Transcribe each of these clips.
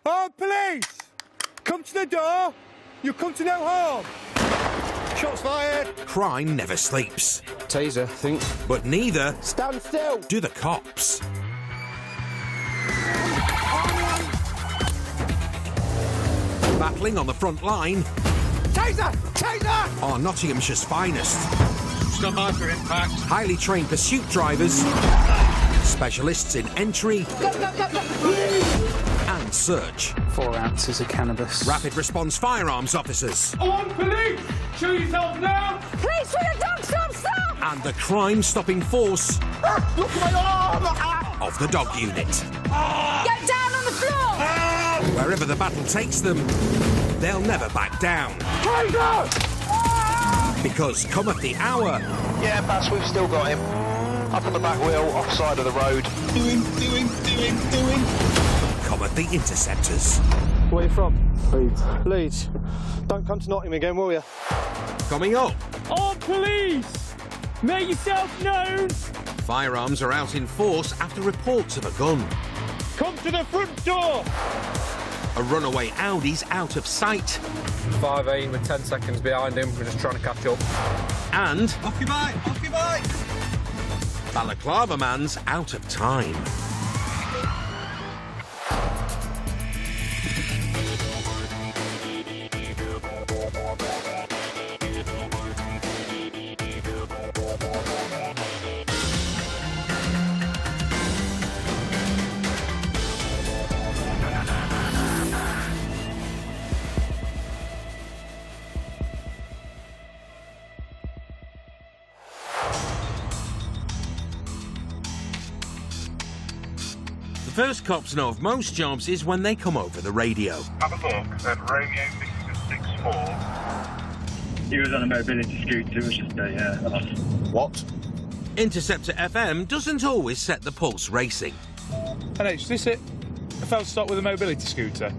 Oh, police! Come to the door. You come to no harm. Shots fired. Crime never sleeps. Taser, I think. But neither Stand still! do the cops. Battling on the front line Taser! Taser! are Nottinghamshire's finest. Stand by for impact. Highly trained pursuit drivers, specialists in entry and search, 4 ounces of cannabis. rapid response firearms officers, On police! Show yourself now! Police with a dog, stop! and the crime-stopping force Look at my arm! of the dog unit. Get down on the floor! Wherever the battle takes them, they'll never back down. Because cometh the hour Yeah, Bats, we've still got him. Up on the back wheel, offside of the road. Doing. cometh the Interceptors. Where are you from? Leeds. Don't come to Nottingham again, will you? Coming up, On police! Make yourself known! firearms are out in force after reports of a gun. Come to the front door! A runaway Audi's out of sight. 5'8" with 10 seconds behind him. We're just trying to catch up. And Off your bike! Off your bike! Balaclava Man's out of time. The first cops know of most jobs is when they come over the radio. Have a look at Romeo Victor 64. He was on a mobility scooter, it was just a What? Interceptor FM doesn't always set the pulse racing. Hello, is this it? A fella stopped with a mobility scooter?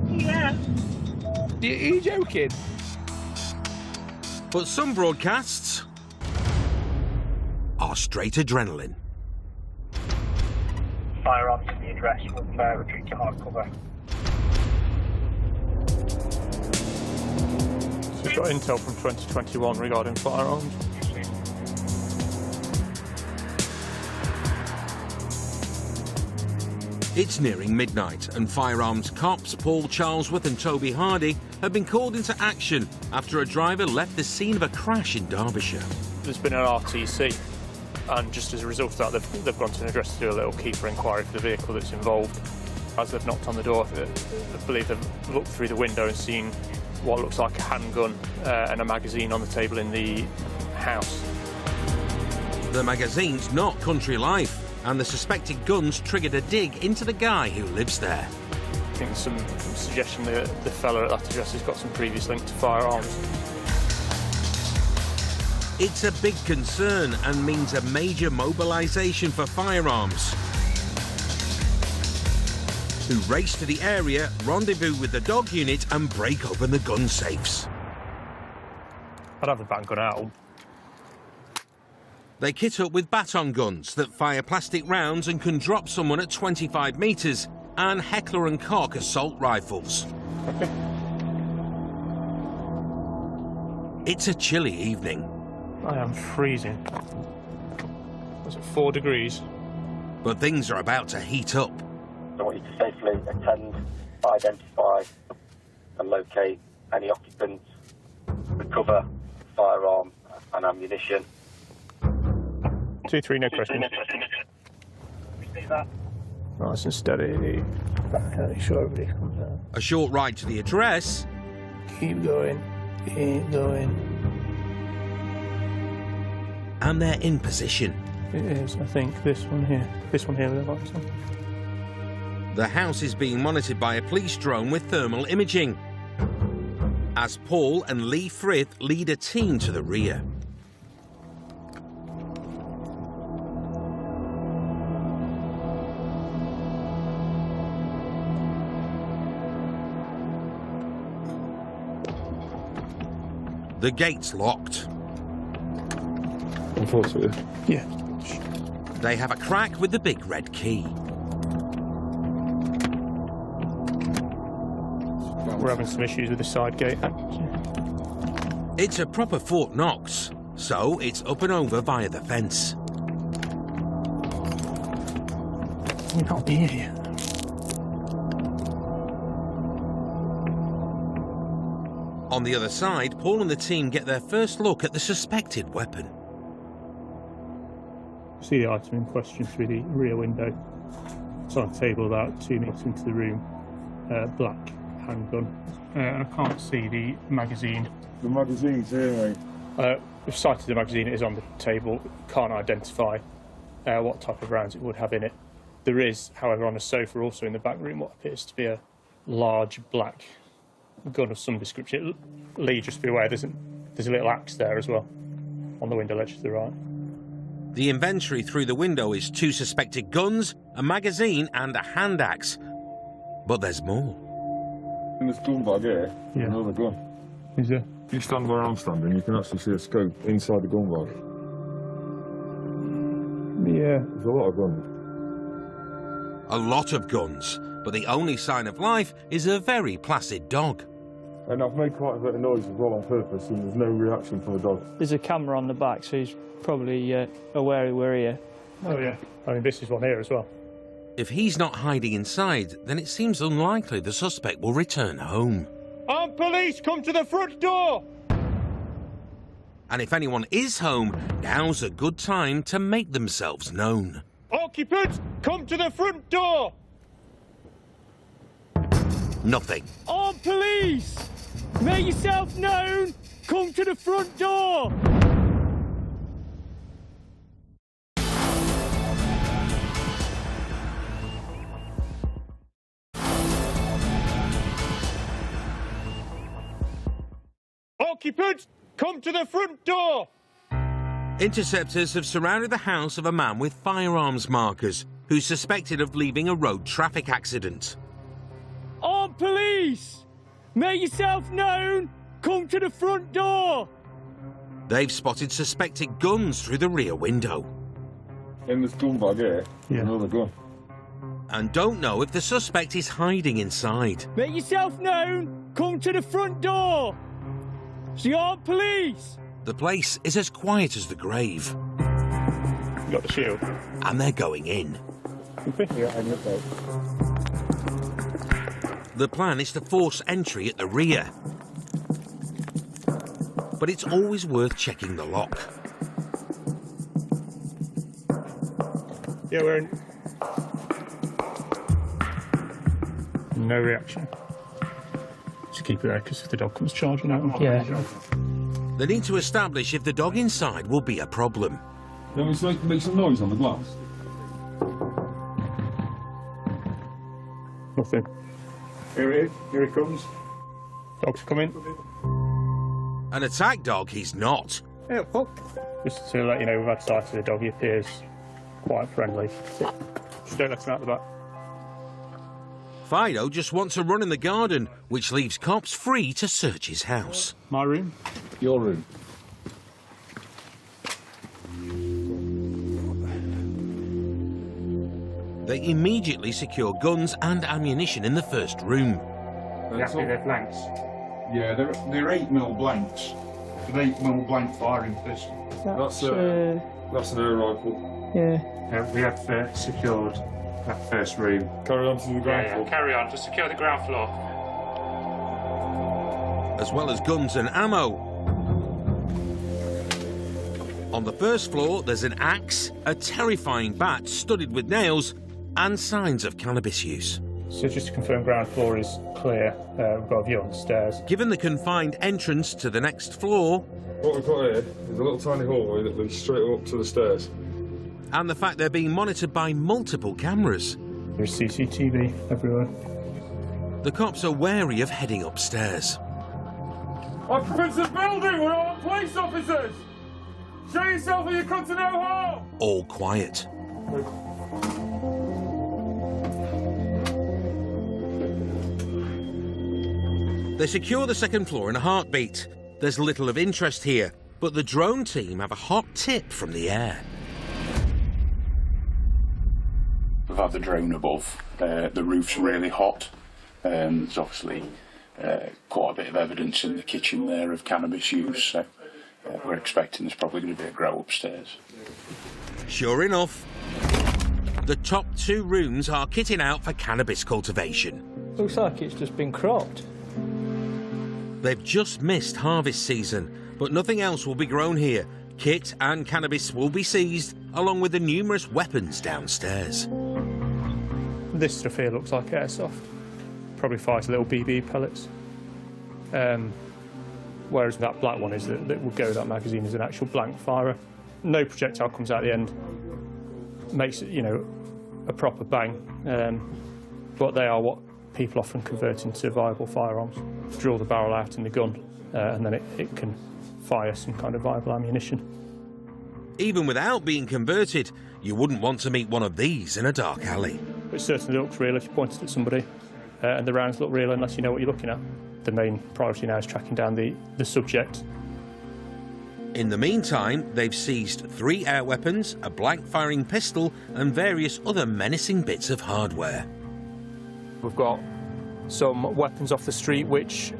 Yeah. Are you joking? But some broadcasts are straight adrenaline. Firearms in the address with retreat to hard cover. So we've got intel from 2021 regarding firearms. It's nearing midnight, and firearms cops Paul Charlesworth and Toby Hardy have been called into action after a driver left the scene of a crash in Derbyshire. There's been an RTC, and just as a result of that, they've gone to an address to do a little keeper inquiry for the vehicle that's involved. As they've knocked on the door, I believe they've looked through the window and seen what looks like a handgun and a magazine on the table in the house. The magazine's not Country Life, and the suspected guns triggered a dig into the guy who lives there. I think there's some suggestion that the fella at that address has got some previous link to firearms. It's a big concern and means a major mobilisation for firearms, who race to the area, rendezvous with the dog unit and break open the gun safes. I'd have the back gun out. They kit up with baton guns that fire plastic rounds and can drop someone at 25 metres, and Heckler & Koch assault rifles. It's a chilly evening. I am freezing. Was it 4 degrees? But things are about to heat up. I want you to safely attend, identify and locate any occupants, recover firearm and ammunition. 2-3, no questions. See that? Nice and steady. Okay, sure everybody comes out. A short ride to the address, Keep going. Keep going. and they're in position. It is, I think, this one here. This one here with the lights on. The house is being monitored by a police drone with thermal imaging, as Paul and Lee Frith lead a team to the rear. The gate's locked. Unfortunately. Yeah. They have a crack with the big red key. we're having some issues with the side gate. It's a proper Fort Knox, so it's up and over via the fence. You can't be here. On the other side, Paul and the team get their first look at the suspected weapon. See the item in question through the rear window. It's on a table about 2 metres into the room. Black handgun. I can't see the magazine. The magazine's here, mate. We've sighted the magazine, it is on the table. Can't identify what type of rounds it would have in it. There is, however, on a sofa also in the back room what appears to be a large black gun of some description. Lee, just be aware, there's a little axe there as well on the window ledge to the right. The inventory through the window is 2 suspected guns, a magazine and a hand axe. But there's more. In this gun bag here, Yeah. another gun. Is there? If you stand where I'm standing, you can actually see a scope inside the gun bag. Yeah. There's a lot of guns. A lot of guns, but the only sign of life is a very placid dog. And I've made quite a bit of noise as well on purpose, and there's no reaction from the dog. There's a camera on the back, so he's probably aware we're here. Oh, yeah. I mean, this is one here as well. If he's not hiding inside, then it seems unlikely the suspect will return home. Armed police, come to the front door! And if anyone is home, now's a good time to make themselves known. Occupants, come to the front door! Nothing. Armed police! Make yourself known! Come to the front door! Occupants, come to the front door! Interceptors have surrounded the house of a man with firearms markers who's suspected of leaving a road traffic accident. Armed police! Make yourself known! Come to the front door! They've spotted suspected guns through the rear window In this gun bag here, Yeah. another gun. and don't know if the suspect is hiding inside. Make yourself known! Come to the front door! It's the armed police! The place is as quiet as the grave, You got the shield. and they're going in. The plan is to force entry at the rear, but it's always worth checking the lock. Yeah, we're in. No reaction. Just keep it there, because if the dog comes charging out... Yeah. They need to establish if the dog inside will be a problem. Then we supposed to make some noise on the glass. Nothing. Here he comes. Dog's coming. An attack dog he's not. Yeah, just to let you know, we've had sight of the dog. He appears quite friendly. Just don't let him out the back. Fido just wants to run in the garden, which leaves cops free to search his house. My room? Your room. They immediately secure guns and ammunition in the first room. They're blanks. Yeah, they're 8mm blanks. An 8mm blank firing pistol. That's an air rifle. Yeah. We have secured that first room. Carry on to the ground floor. Carry on, just secure the ground floor. As well as guns and ammo. On the first floor, there's an axe, a terrifying bat studded with nails, and signs of cannabis use. So just to confirm, ground floor is clear. We've got a view on the stairs. Given the confined entrance to the next floor, What we've got here is a little tiny hallway that leads straight up to the stairs. and the fact they're being monitored by multiple cameras, There's CCTV everywhere. the cops are wary of heading upstairs. Occupants of building, we're all police officers! Show yourself or you come to no harm! All quiet. They secure the second floor in a heartbeat. There's little of interest here, but the drone team have a hot tip from the air. We've had the drone above. The roof's really hot. There's obviously quite a bit of evidence in the kitchen there of cannabis use, so we're expecting there's probably going to be a grow upstairs. Sure enough, the top 2 rooms are kitting out for cannabis cultivation. Looks like it's just been cropped. They've just missed harvest season, but nothing else will be grown here. Kit and cannabis will be seized, along with the numerous weapons downstairs. This stuff here looks like airsoft. Probably fires little BB pellets. Whereas that black one is that will go with that magazine is an actual blank firer. No projectile comes out the end. Makes it, you know, a proper bang. But they are what people often convert into viable firearms. Drill the barrel out in the gun, and then it can fire some kind of viable ammunition. Even without being converted, you wouldn't want to meet one of these in a dark alley. It certainly looks real if you point it at somebody, and the rounds look real unless you know what you're looking at. The main priority now is tracking down the subject. In the meantime, they've seized 3 air weapons, a blank-firing pistol, and various other menacing bits of hardware. We've got some weapons off the street which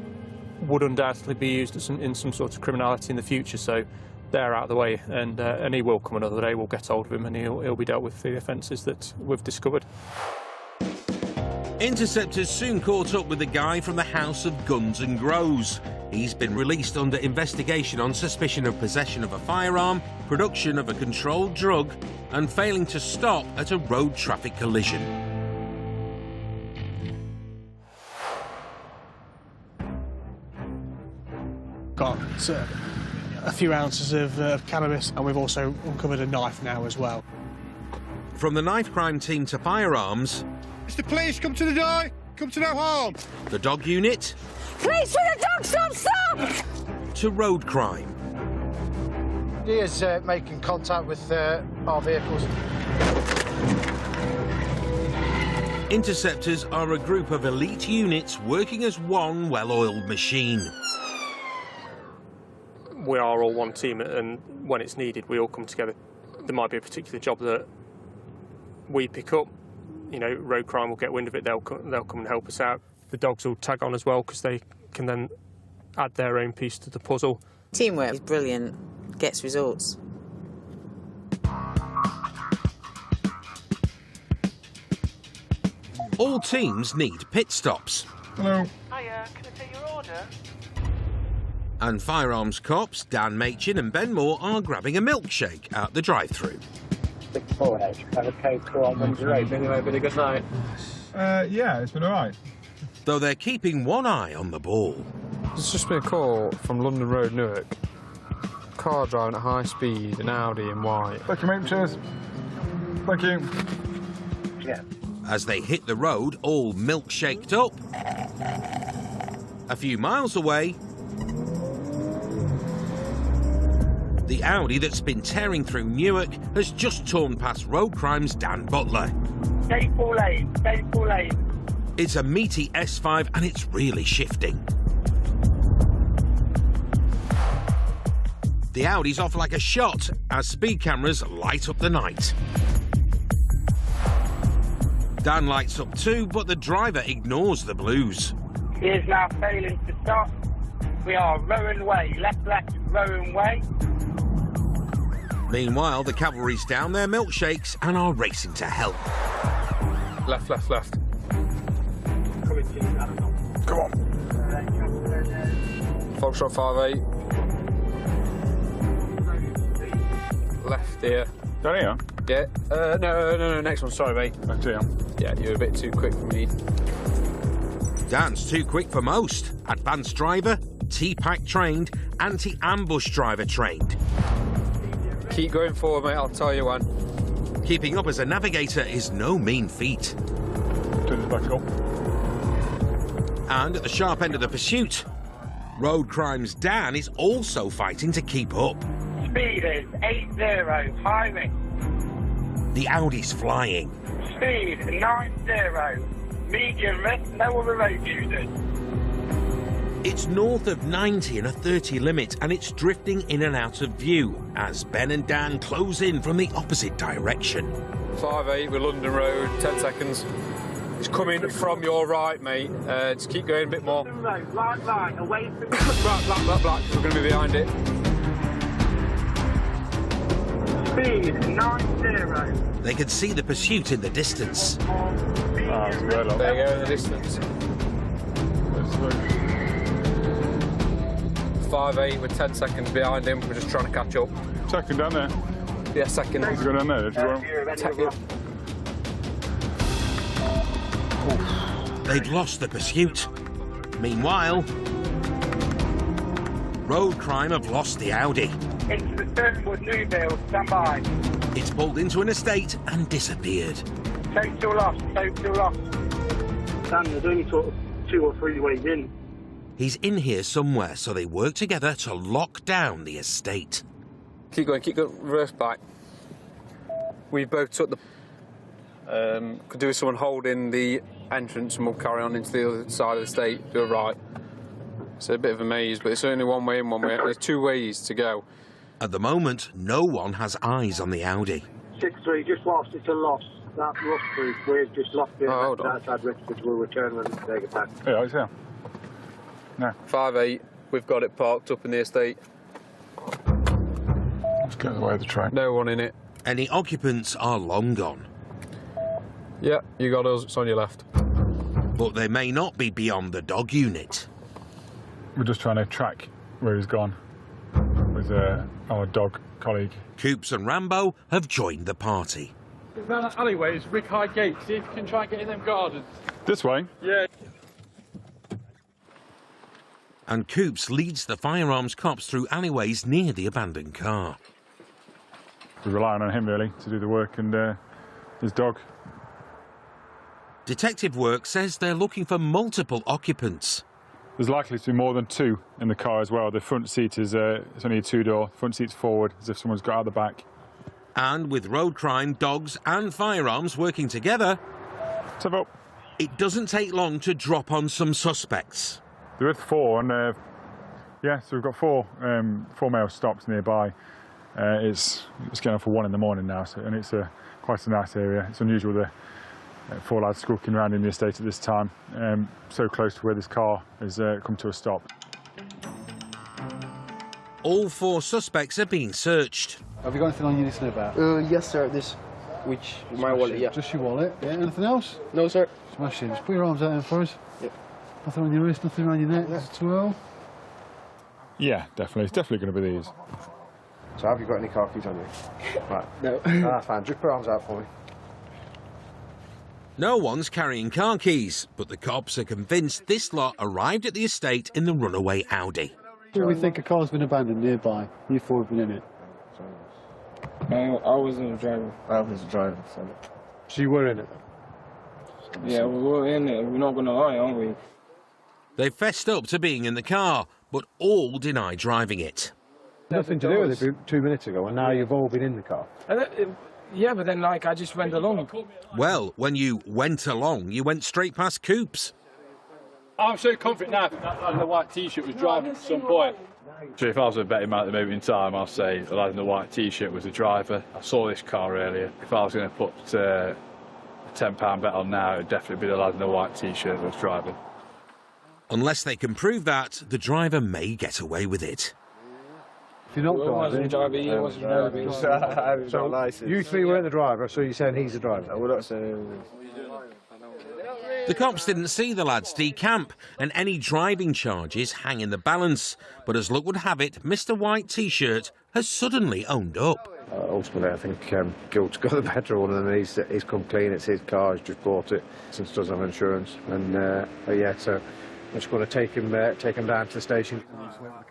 would undoubtedly be used in some sort of criminality in the future, so they're out of the way, and he will come another day. We'll get hold of him and he'll be dealt with the offences that we've discovered. Interceptors soon caught up with the guy from the House of Guns and Grows. He's been released under investigation on suspicion of possession of a firearm, production of a controlled drug, and failing to stop at a road traffic collision. Got a few ounces of cannabis, and we've also uncovered a knife now as well. From the knife crime team to firearms... Mr. Police, come to the door! Come to no harm! The dog unit... Police with the dog! Stop! Stop! ...to road crime. He is making contact with our vehicles. Interceptors are a group of elite units working as one well-oiled machine. We are all one team, and when it's needed, we all come together. There might be a particular job that we pick up. You know, road crime will get wind of it, they'll come and help us out. The dogs will tag on as well, because they can then add their own piece to the puzzle. Teamwork is brilliant, gets results. All teams need pit stops. Hello. Hiya, can I take your order? And firearms cops Dan Machin and Ben Moore are grabbing a milkshake at the drive-through. 64H, have a code 418. Anyway, been a good night. Yeah, it's been all right. Though they're keeping one eye on the ball. There's just been a call from London Road, Newark. Car driving at high speed, an Audi in white. Thank you, mate. Cheers. Thank you. Yeah. As they hit the road, all milkshaked up. A few miles away, the Audi that's been tearing through Newark has just torn past road crime's Dan Butler. Stay full lane, stay full lane. It's a meaty S5 and it's really shifting. The Audi's off like a shot as speed cameras light up the night. Dan lights up too, but the driver ignores the blues. He is now failing to stop. We are Rowan Way, left, Rowan Way. Meanwhile, the cavalry's down their milkshakes and are racing to help. Left. Come on. Foxtrot 58. Left here. Down here? Yeah. No, next one. Sorry, mate. Left here. Yeah, you're a bit too quick for me. Dan's too quick for most. Advanced driver, T-Pack trained, anti-ambush driver trained. Keep going forward, mate. I'll tell you when. Keeping up as a navigator is no mean feat. Turn this back up. And at the sharp end of the pursuit, road crime's Dan is also fighting to keep up. Speed is 80, high risk. The Audi's flying. Speed 90, medium risk, no other road users. It's north of 90 and a 30 limit, and it's drifting in and out of view as Ben and Dan close in from the opposite direction. 58 with London Road, 10 seconds. It's coming from your right, mate. Just keep going a bit more. Right, away from Black. We're going to be behind it. speed 90. They could see the pursuit in the distance. There you go in the distance. 5-8, we're 10 seconds behind him. We're just trying to catch up. Second down there. Yeah, second. He's going down there. They'd lost the pursuit. Meanwhile, road crime have lost the Audi. Into the Turnwood Newville, stand by. It's pulled into an estate and disappeared. Total loss, total loss. Dan, there's only sort of 2 or 3 ways in. He's in here somewhere, so they work together to lock down the estate. Keep going, reverse back. We both took the... could do with someone holding the entrance and we'll carry on into the other side of the estate, to the right. It's a bit of a maze, but it's only one way in, one way out. There's 2 ways to go. At the moment, no one has eyes on the Audi. 6-3, just whilst it's a loss. That loss proof, we've just locked it outside Richford. We'll return when we take it back. Yeah, it's here. No. 5-8, we've got it parked up in the estate. Let's get away the train. No one in it. Any occupants are long gone. Yeah, you got us, it's on your left. But they may not be beyond the dog unit. We're just trying to track where he's gone with our dog colleague. Coops and Rambo have joined the party. Down that alleyway is Rick High Gate. See if you can try and get in them gardens. This way? Yeah. And Coops leads the firearms cops through alleyways near the abandoned car. We're relying on him, really, to do the work, and his dog. Detective work says they're looking for multiple occupants. There's likely to be more than 2 in the car as well. The front seat is it's only a 2-door. Front seat's forward, as if someone's got out the back. And with road crime, dogs and firearms working together, it doesn't take long to drop on some suspects. There are 4, and yeah, so we've got 4 male stops nearby. It's getting on for 1 in the morning now, so, and it's quite a nice area. It's unusual the 4 lads skulking around in the estate at this time, so close to where this car has come to a stop. All 4 suspects are being searched. Have you got anything on you to know about? Yes, sir. This, which my wallet, yeah. Just your wallet. Yeah. Anything else? No, sir. Smashing. Just put your arms out there for us. Yep. Nothing on your wrist, nothing around your neck as well. Yeah, definitely. It's definitely going to be these. So have you got any car keys on you? Right. No. That's fine. Just put your arms out for me. No one's carrying car keys, but the cops are convinced this lot arrived at the estate in the runaway Audi. Do we think a car's been abandoned nearby? You 4 have been in it. I wasn't a driver. I was a driver. So you were in it? Yeah, we were in it. We're not going to lie, aren't we? They fessed up to being in the car, but all deny driving it. Nothing to do with it 2 minutes ago, and now you've all been in the car. Yeah, but then, like, I just went along. Well, when you went along, you went straight past Coops. I'm so confident now that lad in the white T-shirt was driving at some point. So if I was a betting man at the moment in time, I'll say the lad in the white T-shirt was the driver. I saw this car earlier. If I was going to put a £10 bet on now, it would definitely be the lad in the white T-shirt that was driving. Unless they can prove that, the driver may get away with it. If you're not driving, he wasn't driving. So you 3 weren't the driver, so you're saying he's the driver? I would not say. The cops didn't see the lads decamp, and any driving charges hang in the balance. But as luck would have it, Mr. White T-shirt has suddenly owned up. Ultimately, I think guilt's got the better one, and he's come clean. It's his car. He's just bought it since he doesn't have insurance. And yeah, so I'm just going to take him down to the station.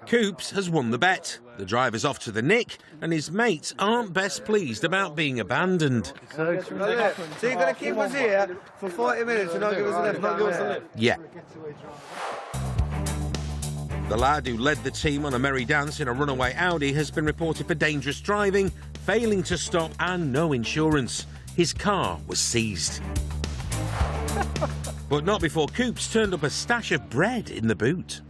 Coops has won the bet. The driver's off to the nick, and his mates aren't best pleased about being abandoned. So you're going to keep us here for 40 minutes and not give us a lift? Yeah. The lad who led the team on a merry dance in a runaway Audi has been reported for dangerous driving, failing to stop and no insurance. His car was seized. But not before Coops turned up a stash of bread in the boot.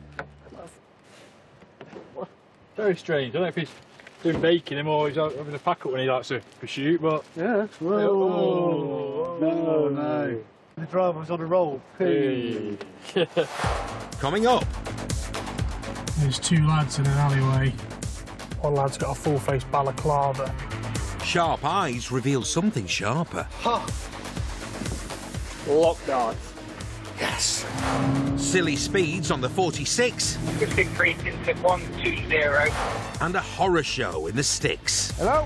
Very strange. I don't know if he's doing baking him or he's having a pack up when he likes to shoot, but... Yeah. Whoa. No. The driver was on a roll. Hey. Coming up. There's two lads in an alleyway. One lad's got a full-face balaclava. Sharp eyes reveal something sharper. Ha! Lock knife. Yes. Silly speeds on the 46. Just increase into 120. And a horror show in the sticks. Hello?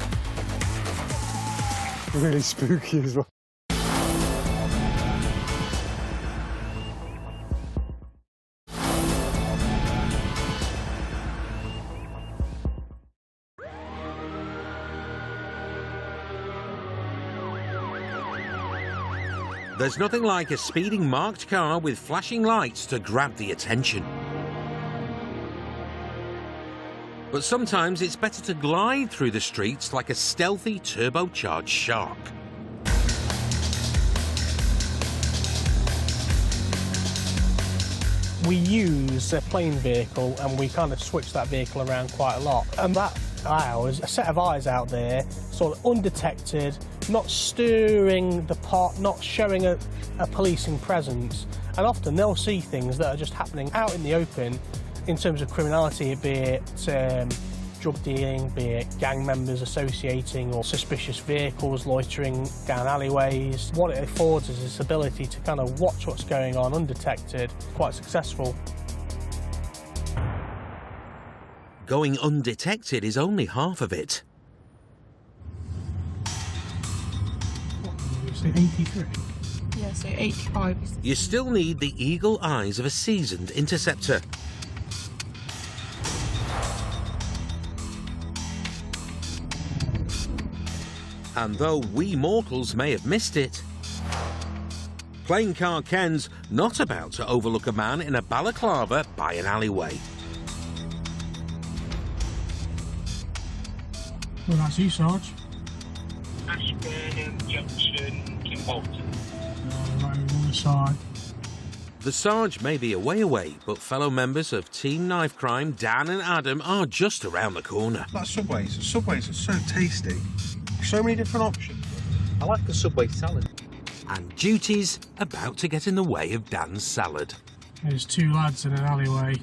Really spooky as well. There's nothing like a speeding marked car with flashing lights to grab the attention. But sometimes it's better to glide through the streets like a stealthy turbocharged shark. We use a plane vehicle and we kind of switch that vehicle around quite a lot. And that allows a set of eyes out there, sort of undetected, not stirring the pot, not showing a policing presence. And often they'll see things that are just happening out in the open in terms of criminality, be it drug dealing, be it gang members associating or suspicious vehicles loitering down alleyways. What it affords is this ability to kind of watch what's going on undetected, quite successful. Going undetected is only half of it. So 83? Yeah, so 85. You still need the eagle eyes of a seasoned interceptor. And though we mortals may have missed it, Plain Car Ken's not about to overlook a man in a balaclava by an alleyway. Well, that's you, Sarge. Ashburn Junction to Bolton. Right on the side. The Sarge may be a way away, but fellow members of Team Knife Crime, Dan and Adam, are just around the corner. Like Subways. Subways are so tasty. So many different options. I like the Subway salad. And duty's about to get in the way of Dan's salad. There's two lads in an alleyway.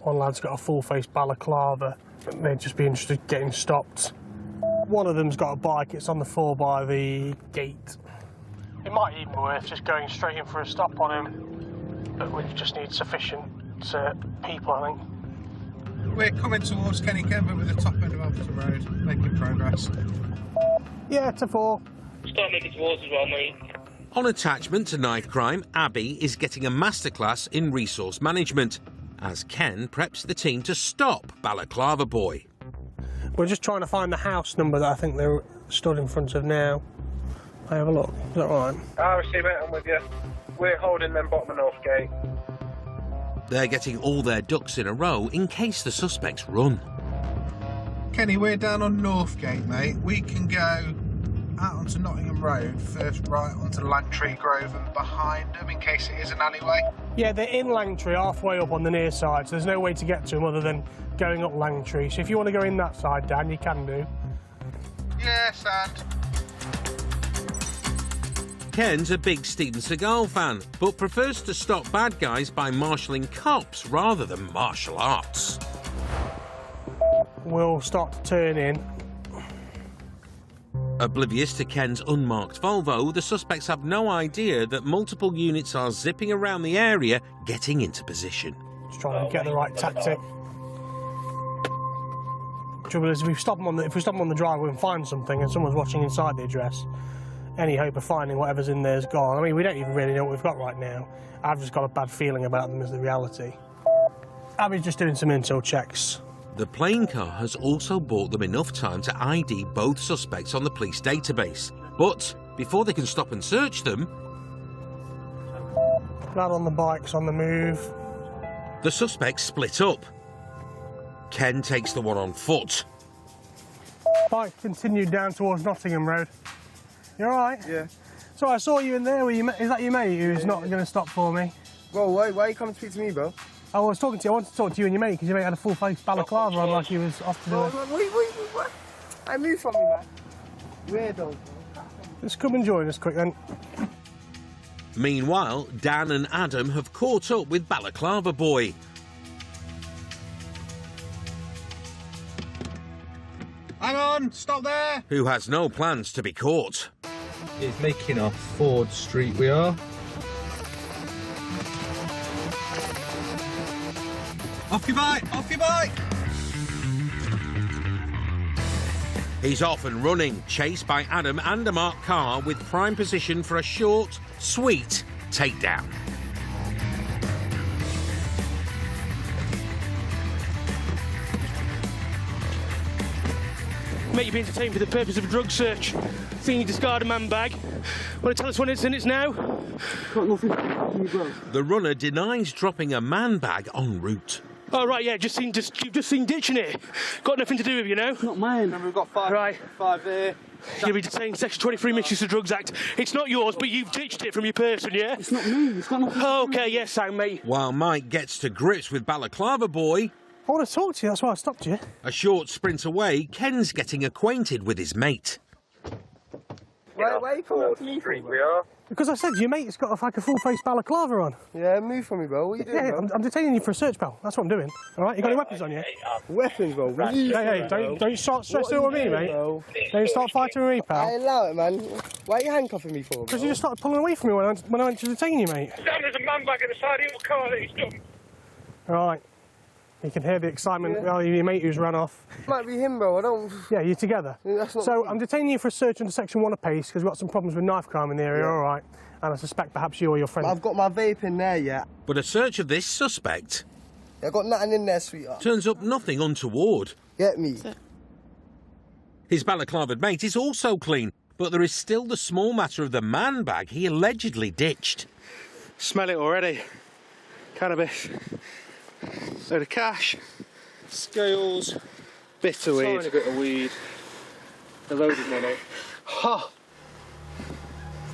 One lad's got a full-face balaclava. They'd just be interested in getting stopped. One of them's got a bike, it's on the floor by the gate. It might even be worth just going straight in for a stop on him, but we just need sufficient people, I think. We're coming towards Kenny Kember with the top end of Alton Road, making progress. Yeah, to 4. Start making towards as well, mate. On attachment to Knife Crime, Abby is getting a masterclass in resource management, as Ken preps the team to stop Balaclava Boy. We're just trying to find the house number that I think they're stood in front of now. I have a look. Is that right? I'll receive it, I'm with you. We're holding them bottom of North Gate. They're getting all their ducks in a row in case the suspects run. Kenny, we're down on Northgate, mate. We can go out onto Nottingham Road, first right onto Langtree Grove and behind them in case it is an alleyway. Yeah, they're in Langtree, halfway up on the near side, so there's no way to get to them other than going up Langtree. So if you want to go in that side, Dan, you can do. Yes, and... Ken's a big Steven Seagal fan, but prefers to stop bad guys by marshalling cops rather than martial arts. We'll start to turn in. Oblivious to Ken's unmarked Volvo, the suspects have no idea that multiple units are zipping around the area, getting into position. Just trying to get the right tactic. Trouble is, if we stop them on the driveway and find something, and someone's watching inside the address, any hope of finding whatever's in there is gone. I mean, we don't even really know what we've got right now. I've just got a bad feeling about them as the reality. Abby's just doing some intel checks. The plain car has also bought them enough time to ID both suspects on the police database. But before they can stop and search them... Lad on the bike's on the move. The suspects split up. Ken takes the one on foot. Bike continued down towards Nottingham Road. You alright? Yeah. So I saw you in there. Is that your mate who's not going to stop for me? Bro, why are you coming to speak to me, bro? I wanted to talk to you and your mate, because your mate had a full-face balaclava on like he was off to do it. Wait. I moved from you, man. Weirdo. Let's come and join us quick then. Meanwhile, Dan and Adam have caught up with Balaclava Boy. Hang on, stop there. Who has no plans to be caught. It's making off Ford Street we are. Off your bike, off your bike. He's off and running, chased by Adam and a marked car with prime position for a short, sweet takedown. Mate, you've been detained for the purpose of a drug search. Seen you discard a man bag. Want to tell us what it's in it now? Got nothing. Bro. The runner denies dropping a man bag en route. Oh, right, yeah, you've just seen ditching it. Got nothing to do with you now. It's not mine. And we've got five here. You'll be detained, Section 23 Misuse of Drugs Act. It's not yours, but you've ditched it from your person, yeah? It's not me. It's got nothing to do with OK, yes, sound, mate. While Mike gets to grips with Balaclava Boy, I want to talk to you, that's why I stopped you. a short sprint away, Ken's getting acquainted with his mate. Why you coming up to me for, bro? Because I said your mate's got like a full-face balaclava on. Yeah, move from me, bro. What are you doing, bro? I'm detaining you for a search, pal. That's what I'm doing. All right, you got any weapons on you? Weapons, bro? Hey, don't start stressing with me, mate. Bro? Don't start fighting with me, pal. I allow it, man. Why are you handcuffing me for, bro? Because you just started pulling away from me when I went to detain you, mate. Dan, there's a man bag in the side of your car that he's done. All right. You can hear the excitement of your mate who's run off. Might be him, bro. I don't... Yeah, you're together. That's not so me. I'm detaining you for a search under Section 1 apace because we've got some problems with knife crime in the area, all right? And I suspect perhaps you or your friend... I've got my vape in there, yeah. But a search of this suspect I've got nothing in there, sweetheart. turns up nothing untoward. Get me. His balaclavaed mate is also clean, but there is still the small matter of the man bag he allegedly ditched. Smell it already. Cannabis. Load of cash. Scales. Bitter weed. Tiny bit of weed. A load of money. Ha!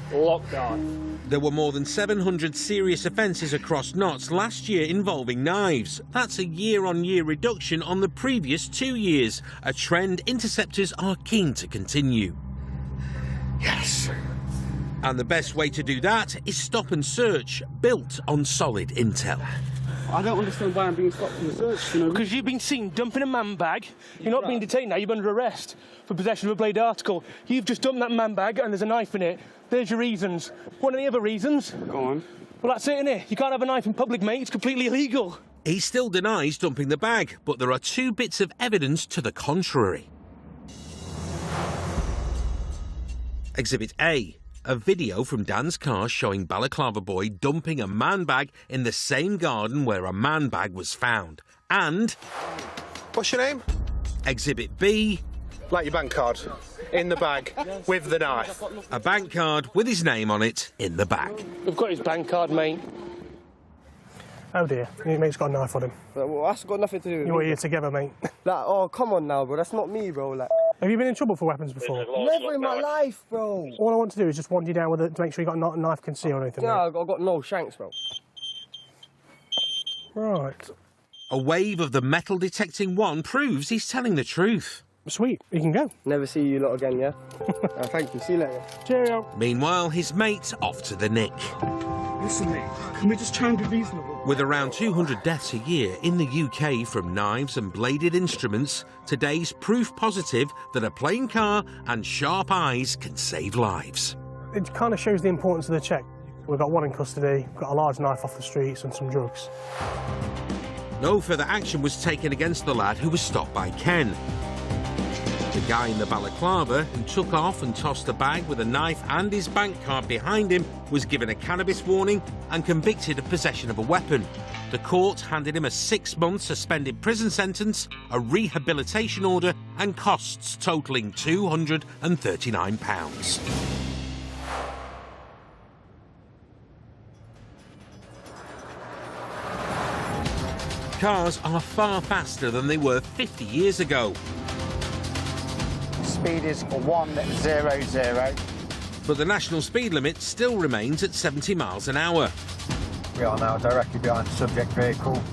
Lockdown. There were more than 700 serious offences across Notts last year involving knives. That's a year-on-year reduction on the previous 2 years, a trend Interceptors are keen to continue. Yes! And the best way to do that is stop and search, built on solid intel. I don't understand why I'm being stopped from the search, you know. Because you've been seen dumping a man bag. You're not being detained now, you're under arrest for possession of a blade article. You've just dumped that man bag and there's a knife in it. There's your reasons. Want any other reasons? Go on. Well, that's it, innit? You can't have a knife in public, mate. It's completely illegal. He still denies dumping the bag, but there are 2 bits of evidence to the contrary. Exhibit A. A video from Dan's car showing Balaclava Boy dumping a man bag in the same garden where a man bag was found. And... What's your name? Exhibit B. Like your bank card. In the bag, with the knife. A bank card with his name on it in the bag. We've got his bank card, mate. Oh dear, your mate's got a knife on him. Well, that's got nothing to do with You me. were here together, mate. Like, oh, come on now, bro. That's not me, bro. Like, Have you been in trouble for weapons before? never in my life, bro. All I want to do is just want you down with it to make sure you got a knife concealed or anything. No, mate. I've got no shanks, bro. Right. A wave of the metal detecting one proves he's telling the truth. Sweet, you can go. Never see you lot again, yeah? Thank you. See you later. Cheerio. Meanwhile, his mate's off to the nick. Listen, mate, can we just try and be reasonable? With around 200 deaths a year in the UK from knives and bladed instruments, today's proof positive that a plain car and sharp eyes can save lives. It kind of shows the importance of the check. We've got one in custody, we've got a large knife off the streets and some drugs. No further action was taken against the lad who was stopped by Ken. The guy in the balaclava who took off and tossed the bag with a knife and his bank card behind him was given a cannabis warning and convicted of possession of a weapon. The court handed him a 6-month suspended prison sentence, a rehabilitation order and costs totalling £239. Cars are far faster than they were 50 years ago. Speed is 100. But the national speed limit still remains at 70 miles an hour. We are now directly behind the subject vehicle.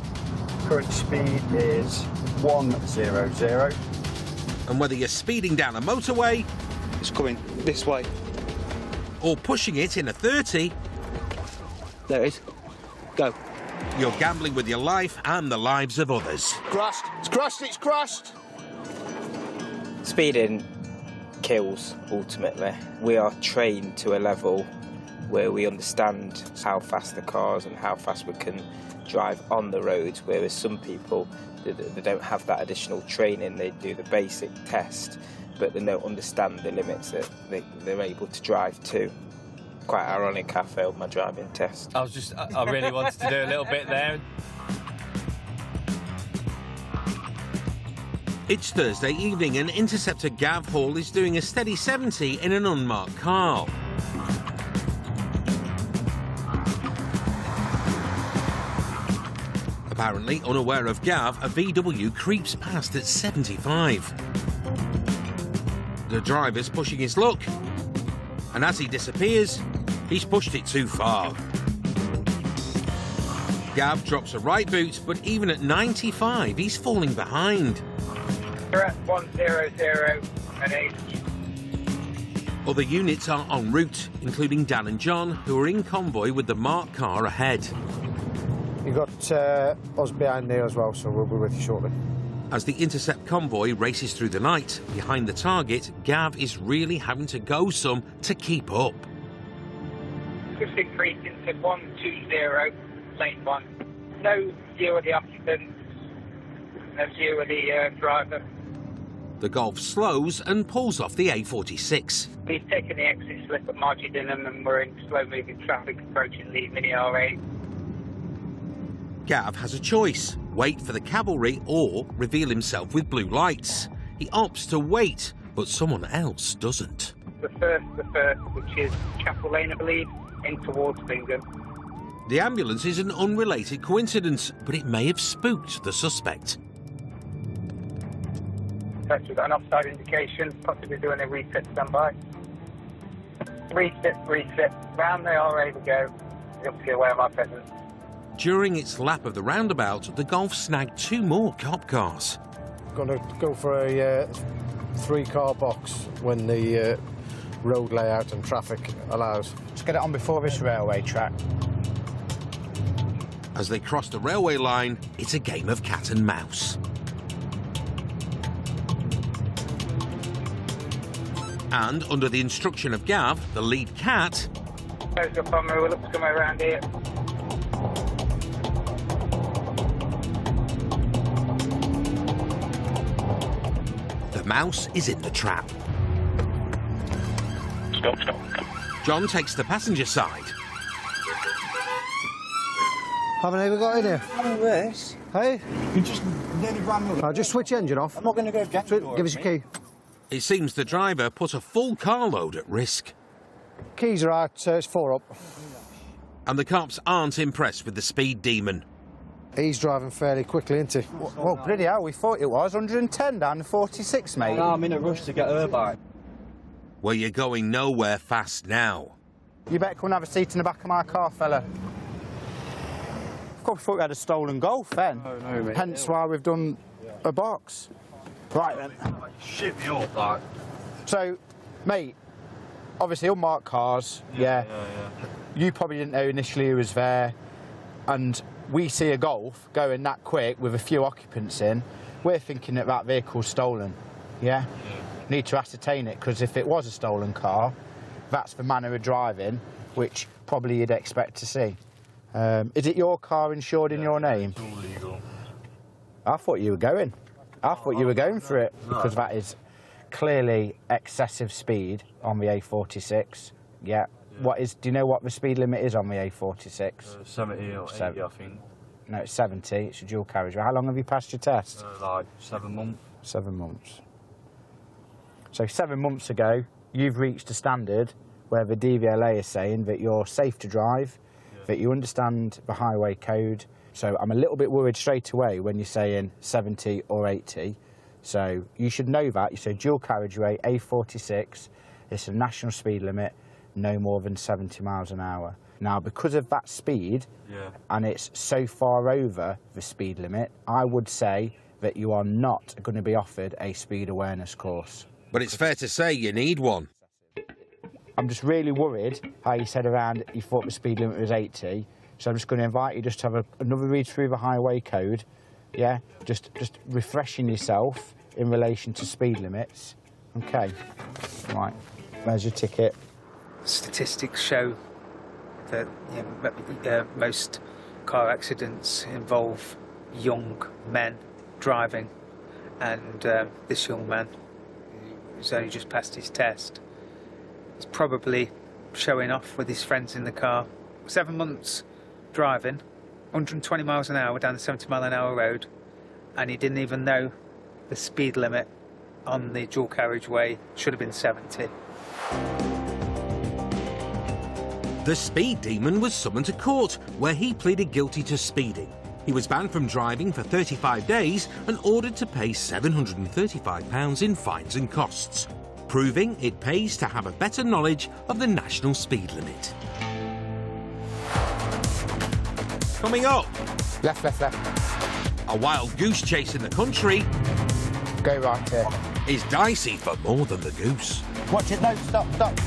Current speed is 100. And whether you're speeding down a motorway... It's coming this way. ...or pushing it in a 30... There it is. Go. You're gambling with your life and the lives of others. Crashed. It's crashed. It's crashed. Speeding kills, ultimately. We are trained to a level where we understand how fast the cars and how fast we can drive on the roads, whereas some people, they don't have that additional training. They do the basic test, but they don't understand the limits that they're able to drive to. Quite ironic, I failed my driving test. I really wanted to do a little bit there. It's Thursday evening and Interceptor Gav Hall is doing a steady 70 in an unmarked car. Apparently unaware of Gav, a VW creeps past at 75. The driver's pushing his luck, and as he disappears, he's pushed it too far. Gav drops a right boot, but even at 95, he's falling behind. You're at 100 and 8. Other units are en route, including Dan and John, who are in convoy with the marked car ahead. You've got us behind there as well, so we'll be with you shortly. As the Intercept convoy races through the night, behind the target, Gav is really having to go some to keep up. Just increased into 120, lane 1. No view of the occupants, no view of the driver. The Golf slows and pulls off the A46. We've taken the exit slip at Margidinham and we're in slow-moving traffic approaching the Mini R8. Gav has a choice: wait for the cavalry or reveal himself with blue lights. He opts to wait, but someone else doesn't. The first, which is Chapel Lane, I believe, in towards Bingham. The ambulance is an unrelated coincidence, but it may have spooked the suspect. We've got an offside indication, possibly doing a reset standby. Reset. Round the R8 we go. Up to away of my presence. During its lap of the roundabout, the Golf snagged 2 more cop cars. Going to go for a 3-car box when the road layout and traffic allows. Let's get it on before this railway track. As they cross the railway line, it's a game of cat and mouse. And under the instruction of Gav, the lead cat, Close up on me, we'll look to come around here. the mouse is in the trap. Stop. John takes the passenger side. How many have we got in here? This? Hey? You just nearly ran me. I'll just switch engine off. I'm not going to go get Give us your key. It seems the driver put a full carload at risk. Keys are out, it's 4 up. And the cops aren't impressed with the speed demon. He's driving fairly quickly, isn't he? Well, bloody hell, we thought it was 110 down to 46, mate. No, I'm in a rush to get her back. Well, you're going nowhere fast now. You better come and have a seat in the back of my car, fella. Of course, we thought we had a stolen Golf then. No, mate. Hence why we've done a box. Right then. Shit me up, like. So, mate, obviously unmarked cars, yeah. You probably didn't know initially who was there, and we see a Golf going that quick with a few occupants in. We're thinking that that vehicle's stolen, yeah? Need to ascertain it, because if it was a stolen car, that's the manner of driving, which probably you'd expect to see. Is it your car insured in your name? It's all legal. I thought you were going. I thought you were going for it, because that is clearly excessive speed on the A46. Yeah. What is? Do you know what the speed limit is on the A46? 70 or 80, I think. No, it's 70. It's a dual carriageway. How long have you passed your test? Like 7 months. 7 months. So 7 months ago, you've reached a standard where the DVLA is saying that you're safe to drive, that you understand the highway code. So I'm a little bit worried straight away when you're saying 70 or 80. So you should know that. You say dual carriageway, A46, it's a national speed limit, no more than 70 miles an hour. Now, because of that speed, and it's so far over the speed limit, I would say that you are not going to be offered a speed awareness course. But it's fair to say you need one. I'm just really worried how you said around you thought the speed limit was 80. So I'm just going to invite you just to have another read through the highway code, yeah? Just refreshing yourself in relation to speed limits. Okay, right, there's your ticket. Statistics show that most car accidents involve young men driving, and this young man, who's only just passed his test, is probably showing off with his friends in the car. 7 months driving, 120 miles an hour down the 70-mile-an-hour road, and he didn't even know the speed limit on the dual carriageway should have been 70. The speed demon was summoned to court, where he pleaded guilty to speeding. He was banned from driving for 35 days and ordered to pay £735 in fines and costs, proving it pays to have a better knowledge of the national speed limit. Coming up... Left, left, left. A wild goose chase in the country... Go right here. ...is dicey for more than the goose. Watch it, no, stop, stop.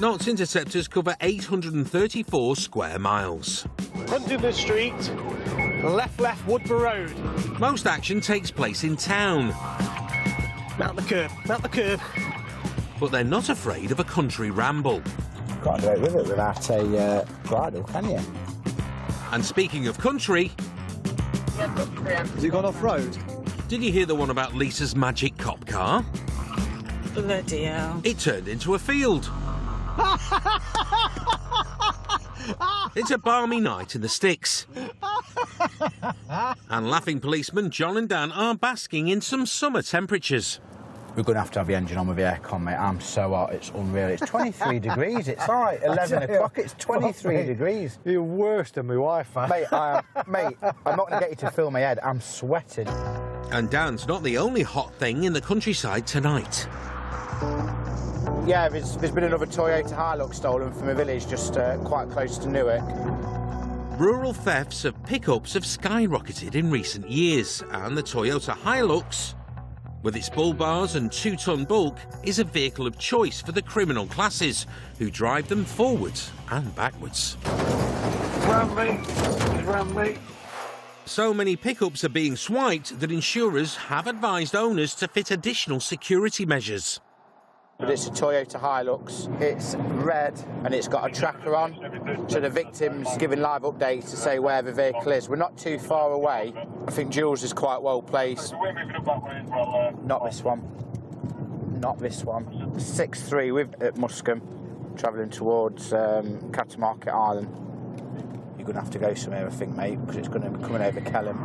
Knott's Interceptors cover 834 square miles. Onto the street, left, Woodborough Road. Most action takes place in town. Mount the curb. But they're not afraid of a country ramble. Can't do it with it without a bridle, can you? And speaking of country... Has it gone off-road? Did you hear the one about Lisa's magic cop car? Bloody hell. It turned into a field. It's a balmy night in the sticks. And laughing policemen John and Dan are basking in some summer temperatures. We're going to have the engine on with the aircon, mate. I'm so hot, it's unreal. It's 23 degrees. It's like 11 o'clock. It's 23 degrees. You're worse than my wife, man. Mate, I'm not going to get you to fill my head. I'm sweating. And Dan's not the only hot thing in the countryside tonight. Yeah, there's been another Toyota Hilux stolen from a village just quite close to Newark. Rural thefts of pickups have skyrocketed in recent years, and the Toyota Hilux, with its bull bars and 2-ton bulk, is a vehicle of choice for the criminal classes, who drive them forwards and backwards. Round me. So many pickups are being swiped that insurers have advised owners to fit additional security measures. But it's a Toyota Hilux. It's red and it's got a tracker on, so the victim's giving live updates to say where the vehicle is. We're not too far away. I think Jules is quite well placed. Not this one. Not this one. 6-3 at Muscombe, travelling towards Cattermarket Island. You're going to have to go somewhere, I think, mate, because it's going to be coming over Kelham.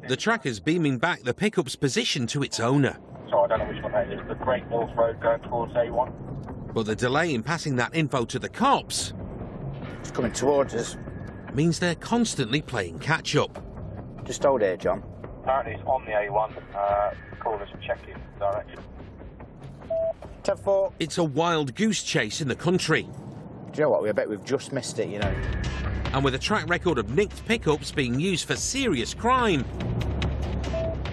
The tracker's beaming back the pickup's position to its owner. So I don't know which one that is. The Great North Road going towards A1. But the delay in passing that info to the cops... It's coming towards us. ...means they're constantly playing catch-up. Just hold here, John. Apparently it's on the A1. Call us and check in direction. 10-4. It's a wild goose chase in the country. Do you know what? I bet we've just missed it, you know. And with a track record of nicked pickups being used for serious crime...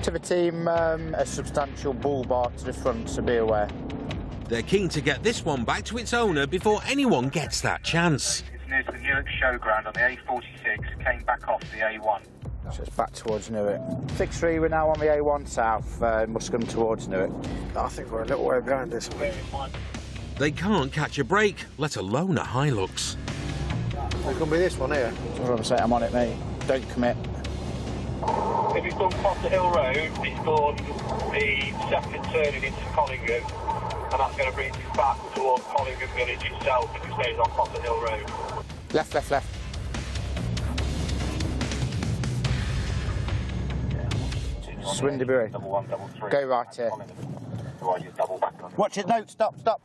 To the team, a substantial bull bar to the front, so be aware. They're keen to get this one back to its owner before anyone gets that chance. It's near to the Newark Showground on the A46, came back off the A1. So it's back towards Newark. 6-3, we're now on the A1 south, Muscombe towards Newark. I think we're a little way behind this one. They can't catch a break, let alone a Hilux. It's going to be this one here. That's what I'm saying, I'm on it, mate. Don't commit. If it's done Potter Hill Road, it's done the second turning into Collingham, and that's going to bring you back towards Collingham Village itself if it stays on Potter Hill Road. Left, left, left. Swindlebury. Go right here. Watch it, no, stop, stop.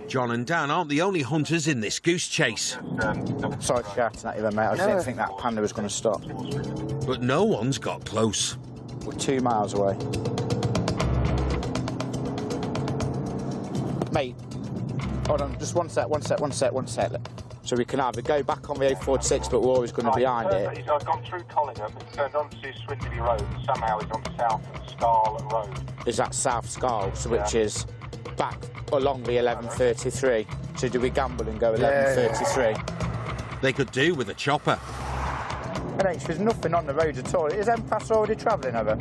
John and Dan aren't the only hunters in this goose chase. Sorry for shouting at you then, mate. I just didn't think that panda was going to stop. But no one's got close. We're 2 miles away. Mate, hold on, just one sec. So we can either go back on the A46, but we're always going to be behind it. He's gone through Collingham, he's turned onto Swindley Road, and somehow he's on South Scarl Road. Is that South Scarl, so which is back along the 1133? So do we gamble and go 1133? They could do with a chopper. NH, there's nothing on the roads at all. Is M-Pass already travelling over?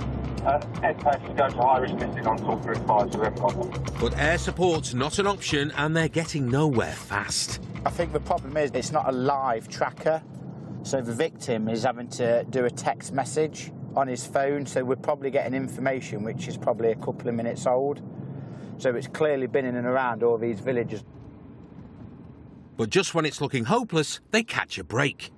M-Pass is going to high-risk listing on top Route 5, so we haven't got one. But air support's not an option, and they're getting nowhere fast. I think the problem is it's not a live tracker, so the victim is having to do a text message on his phone, so we're probably getting information which is probably a couple of minutes old. So it's clearly been in and around all these villages. But just when it's looking hopeless, they catch a break.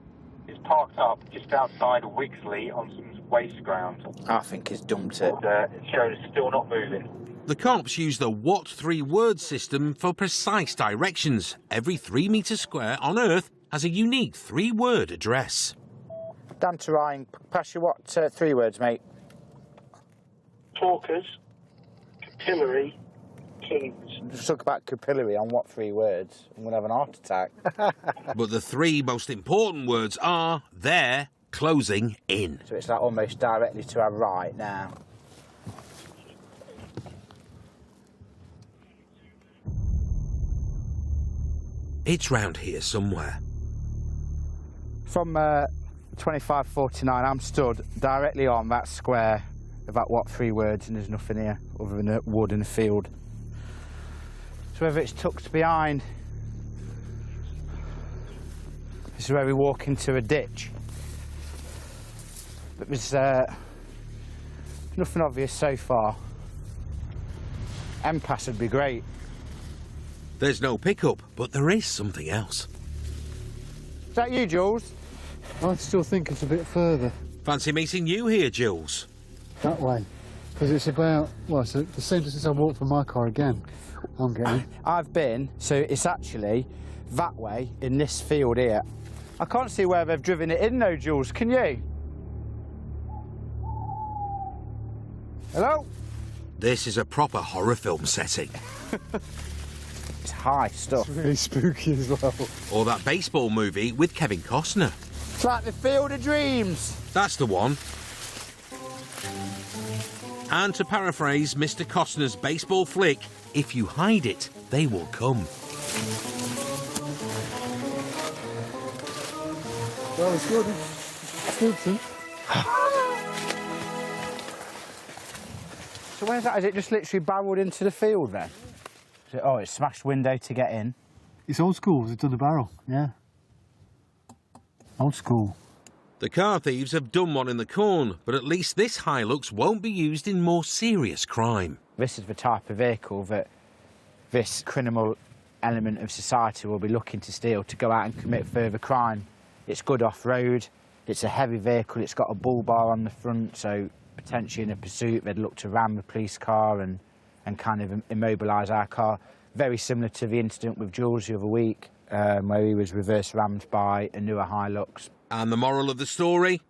It's parked up just outside of Wixley on some waste ground. I think he's dumped it. It shows it's still not moving. The cops use the What 3-word system for precise directions. Every 3 metre square on Earth has a unique 3-word address. Dan to Ryan, pass you what 3 words, mate? Talkers, capillary, kings. Just talk about capillary on what 3 words? I'm going to have an heart attack. But the 3 most important words are, they're closing in. So it's like almost directly to our right now. It's round here somewhere. From 2549, I'm stood directly on that square of that what 3 words, and there's nothing here other than a wood and a field. So whether it's tucked behind, this is where we walk into a ditch. But there's nothing obvious so far. M-Pass would be great. There's no pickup, but there is something else. Is that you, Jules? I still think it's a bit further. Fancy meeting you here, Jules? That way. Because it's about, well, it's the same distance I walked from my car again. I'm getting. I've been, so it's actually that way in this field here. I can't see where they've driven it in though, Jules, can you? Hello? This is a proper horror film setting. It's high stuff. It's really spooky as well. Or that baseball movie with Kevin Costner. It's like the Field of Dreams. That's the one. And to paraphrase Mr. Costner's baseball flick, if you hide it, they will come. Well, it's good. Spooky. So where's that? Is it just literally barrelled into the field then? Oh, it's smashed window to get in. It's old school. It's done the barrel, yeah. Old school. The car thieves have done one in the corn, but at least this Hilux won't be used in more serious crime. This is the type of vehicle that this criminal element of society will be looking to steal to go out and commit further crime. It's good off-road, it's a heavy vehicle, it's got a bull bar on the front, so potentially in a pursuit they'd look to ram the police car and kind of immobilise our car. Very similar to the incident with Jules the other week, where he was reverse rammed by a newer Hilux. And the moral of the story?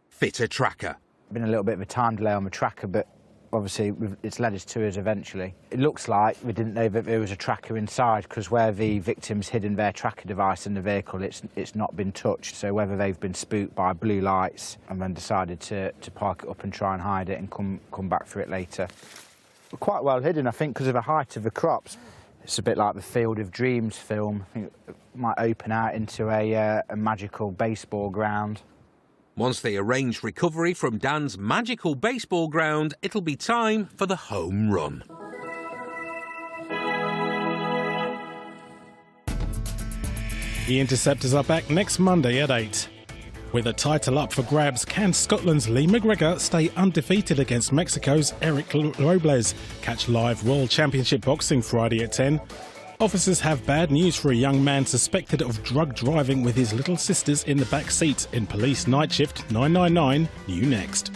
Fit a tracker. Been a little bit of a time delay on the tracker, but obviously it's led us to us eventually. It looks like we didn't know that there was a tracker inside, because where the victims hidden their tracker device in the vehicle, it's not been touched. So whether they've been spooked by blue lights and then decided to park it up and try and hide it and come back for it later. We're quite well hidden, I think, because of the height of the crops. It's a bit like the Field of Dreams film. I think it might open out into a magical baseball ground. Once they arrange recovery from Dan's magical baseball ground, it'll be time for the home run. The Interceptors are back next Monday at 8. With a title up for grabs, can Scotland's Lee McGregor stay undefeated against Mexico's Eric Robles? Catch live World Championship Boxing Friday at 10. Officers have bad news for a young man suspected of drug driving with his little sisters in the back seat in Police Night Shift 999, new next.